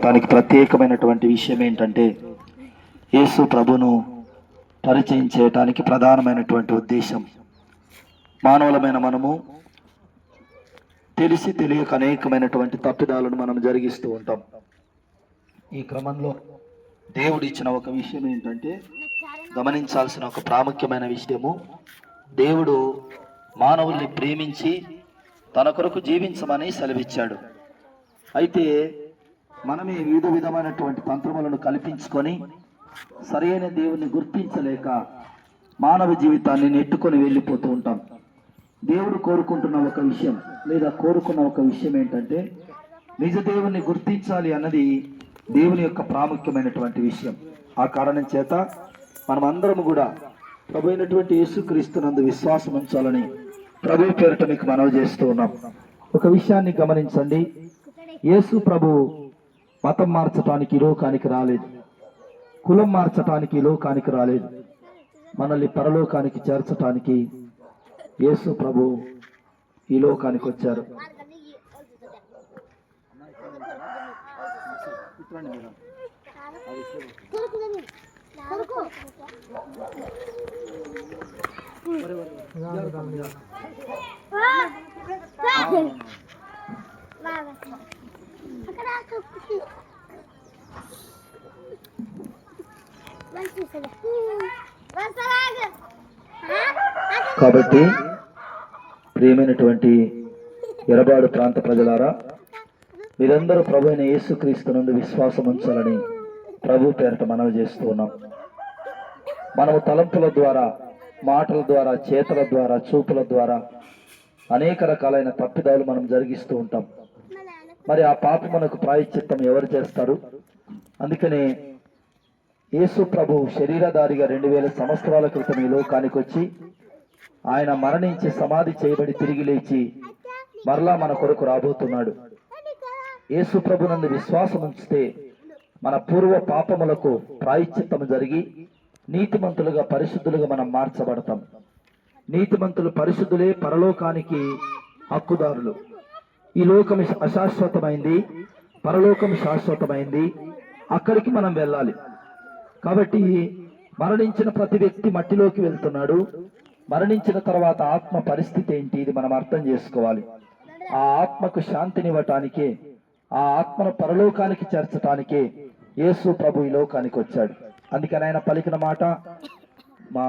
దానికి ప్రత్యేకమైనటువంటి విషయం ఏంటంటే యేసు ప్రభును పరిచయం చేయటానికి ప్రధానమైనటువంటి ఉద్దేశం. మానవులమైన మనము తెలిసి తెలియక అనేకమైనటువంటి తప్పిదాలను మనం జరిగిస్తూ ఉంటాం. ఈ క్రమంలో దేవుడు ఇచ్చిన ఒక విషయం ఏంటంటే గమనించాల్సిన ఒక ప్రాముఖ్యమైన విషయము, దేవుడు మానవుల్ని ప్రేమించి తన కొరకు జీవించమని సెలవిచ్చాడు. అయితే మనమే వివిధ విధమైనటువంటి తంత్రములను కల్పించుకొని సరైన దేవుణ్ణి గుర్తించలేక మానవ జీవితాన్ని నెట్టుకొని వెళ్ళిపోతూ ఉంటాం. దేవుడు కోరుకుంటున్న ఒక విషయం లేదా కోరుకున్న ఒక విషయం ఏంటంటే నిజ దేవుణ్ణి గుర్తించాలి అన్నది దేవుని యొక్క ప్రాముఖ్యమైనటువంటి విషయం. ఆ కారణం చేత మనమందరం కూడా ప్రభు అయినటువంటి యేసుక్రీస్తునందు విశ్వాసం ఉంచాలని ప్రభు పేరిట మీకు మనవి చేస్తూ ఉన్నాం. ఒక విషయాన్ని గమనించండి, యేసు ప్రభు మతం మార్చడానికి ఈ లోకానికి రాలేదు, కులం మార్చడానికి ఈ లోకానికి రాలేదు. మనల్ని పరలోకానికి చేర్చడానికి యేసు ప్రభు ఈ లోకానికి వచ్చారు. కాబట్టి ప్రియమైనటువంటి ఎరబాడు ప్రాంత ప్రజలారా, మీరందరూ ప్రభు అయిన యేసుక్రీస్తునందు విశ్వాసం ఉంచాలని ప్రభు పేరిట మనవి చేస్తూ ఉన్నాం. మనము తలంపుల ద్వారా, మాటల ద్వారా, చేతల ద్వారా, చూపుల ద్వారా అనేక రకాలైన తప్పిదాలు మనం జరిగిస్తూ ఉంటాం. మరి ఆ పాపమునకు ప్రాయశ్చిత్తం ఎవరు చేస్తారు? అందుకనే యేసు ప్రభు శరీరధారిగా 2000 సంవత్సరాల క్రితం ఈ లోకానికి వచ్చి ఆయన మరణించి సమాధి చేయబడి తిరిగి లేచి మరలా మన కొరకు రాబోతున్నాడు. యేసు ప్రభునందు విశ్వాసం ఉంచితే మన పూర్వ పాపములకు ప్రాయశ్చిత్తం జరిగి నీతిమంతులుగా, పరిశుద్ధులుగా మనం మార్చబడతాం. నీతిమంతులు, పరిశుద్ధులే పరలోకానికి హక్కుదారులు. ఈ లోకం అశాశ్వతమైంది, పరలోకం శాశ్వతమైంది. అక్కడికి మనం వెళ్ళాలి. కాబట్టి మరణించిన ప్రతి వ్యక్తి మట్టిలోకి వెళ్తున్నాడు. మరణించిన తర్వాత ఆత్మ పరిస్థితి ఏంటి, ఇది మనం అర్థం చేసుకోవాలి. ఆ ఆత్మకు శాంతినివ్వటానికే, ఆ ఆత్మను పరలోకానికి చేర్చటానికే యేసు ప్రభు ఈ లోకానికి వచ్చాడు. అందుకని ఆయన పలికిన మాట, మా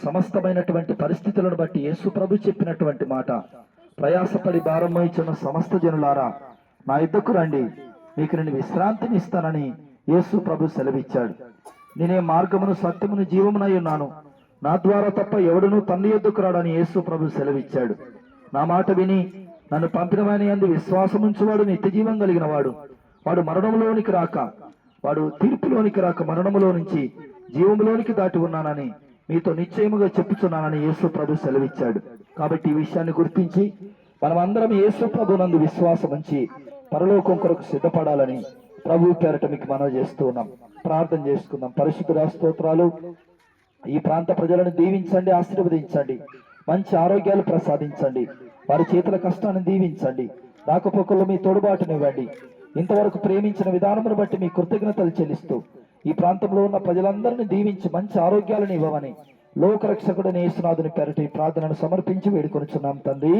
సమస్తమైనటువంటి పరిస్థితులను బట్టి యేసు ప్రభు చెప్పినటువంటి మాట, ప్రయాసపడి భారం మోయుచున్న సమస్త జనులారా నా యుద్ధకు రండి, మీకు నేను విశ్రాంతిని ఇస్తానని యేసు ప్రభు సెలవిచ్చాడు. నేనే మార్గమును, సత్యమును, జీవమునై ఉన్నాను, నా ద్వారా తప్ప ఎవడునూ తండ్రి యొద్దకు రాడని యేసు ప్రభు సెలవిచ్చాడు. నా మాట విని నన్ను పంపిన వాని యందు విశ్వాసముంచువాడు నిత్య జీవం కలిగిన వాడు. వాడు మరణంలోనికి రాక, వాడు తీర్పులోనికి రాక మరణములో నుంచి జీవములోనికి దాటి ఉన్నానని మీతో నిశ్చయముగా చెప్పుచున్నానని యేసు ప్రభు సెలవిచ్చాడు. కాబట్టి ఈ విషయాన్ని గుర్తించి మనమందరం యేసు ప్రభు నందు విశ్వాసం ఉంచి పరలోకం కొరకు సిద్ధపడాలని ప్రభు పేరట మీకు మనవి చేస్తూ ఉన్నాం. ప్రార్థన చేసుకుందాం. పరిశుద్ధ స్తోత్రాలు. ఈ ప్రాంత ప్రజలను దీవించండి, ఆశీర్వదించండి, మంచి ఆరోగ్యాలు ప్రసాదించండి, వారి చేతుల కష్టాన్ని దీవించండి, రాకపోకల్లో మీ తోడుబాటునివ్వండి. ఇంతవరకు ప్రేమించిన విధానమును బట్టి మీ కృతజ్ఞతలు చెల్లిస్తూ ఈ ప్రాంతంలో ఉన్న ప్రజలందరినీ దీవించి మంచి ఆరోగ్యాలను ఇవ్వమని లోకరక్షకుడైన యేసునాథుని పేరట ఈ ప్రార్థనను సమర్పించి వేడుకొనుచున్నాం తండ్రి.